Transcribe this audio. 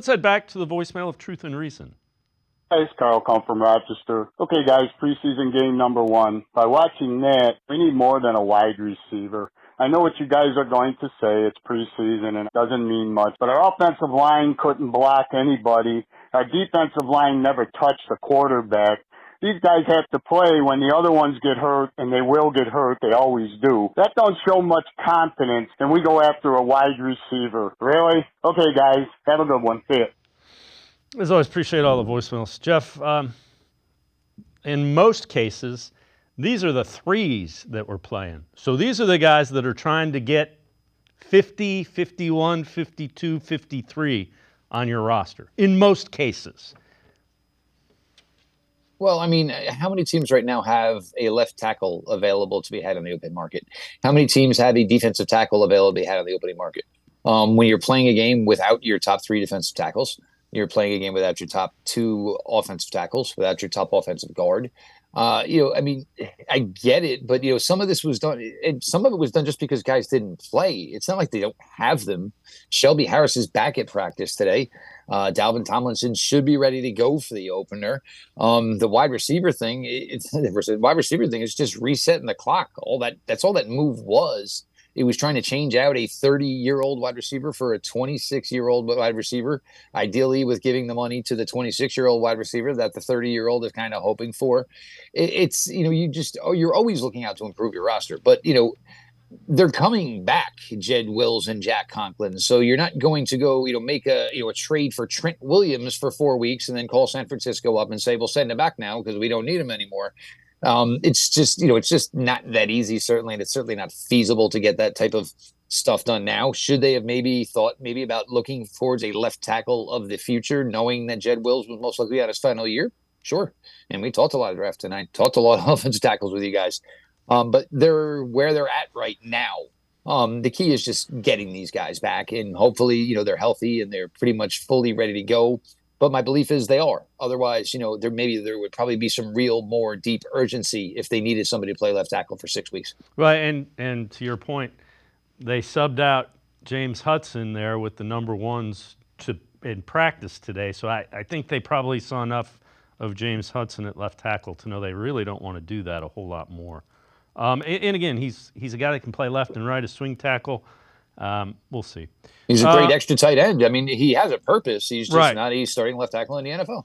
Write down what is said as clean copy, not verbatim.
Let's head back to the voicemail of Truth and Reason. Hey, it's Carl, come from Rochester. Okay, guys, preseason game number 1. By watching that, we need more than a wide receiver. I know what you guys are going to say. It's preseason and it doesn't mean much. But our offensive line couldn't block anybody. Our defensive line never touched the quarterback. These guys have to play when the other ones get hurt, and they will get hurt. They always do. That don't show much confidence, and we go after a wide receiver. Really? Okay, guys, have a good one. See ya. As always, appreciate all the voicemails. Jeff, in most cases, these are the threes that we're playing. So these are the guys that are trying to get 50, 51, 52, 53 on your roster, in most cases. Well, I mean, how many teams right now have a left tackle available to be had on the open market? How many teams have a defensive tackle available to be had on the opening market? When you're playing a game without your top 3 defensive tackles, you're playing a game without your top 2 offensive tackles, without your top offensive guard. I mean, I get it, but some of this was done, and some of it was done just because guys didn't play. It's not like they don't have them. Shelby Harris is back at practice today. Dalvin Tomlinson should be ready to go for the opener. The wide receiver thing, is just resetting the clock. That's all that move was. It was trying to change out a 30-year-old wide receiver for a 26-year-old wide receiver, ideally with giving the money to the 26-year-old wide receiver that the 30-year-old is kind of hoping for. You're always looking out to improve your roster. But, they're coming back, Jed Wills and Jack Conklin. So you're not going to go, make a trade for Trent Williams for 4 weeks and then call San Francisco up and say, we'll send him back now because we don't need him anymore. It's just not that easy, certainly, and it's certainly not feasible to get that type of stuff done now. Should they have maybe thought about looking towards a left tackle of the future, knowing that Jed Wills was most likely on his final year? Sure. And we talked a lot of draft tonight, talked a lot of offensive tackles with you guys. But they're where they're at right now. The key is just getting these guys back, and hopefully, they're healthy and they're pretty much fully ready to go. But my belief is they are. Otherwise, there would probably be some real more deep urgency if they needed somebody to play left tackle for 6 weeks. Right, and to your point, they subbed out James Hudson there with the number ones in practice today. So I think they probably saw enough of James Hudson at left tackle to know they really don't want to do that a whole lot more. And again, he's a guy that can play left and right, a swing tackle. We'll see. He's a great extra tight end. I mean, he has a purpose. He's just right. not a starting left tackle in the NFL.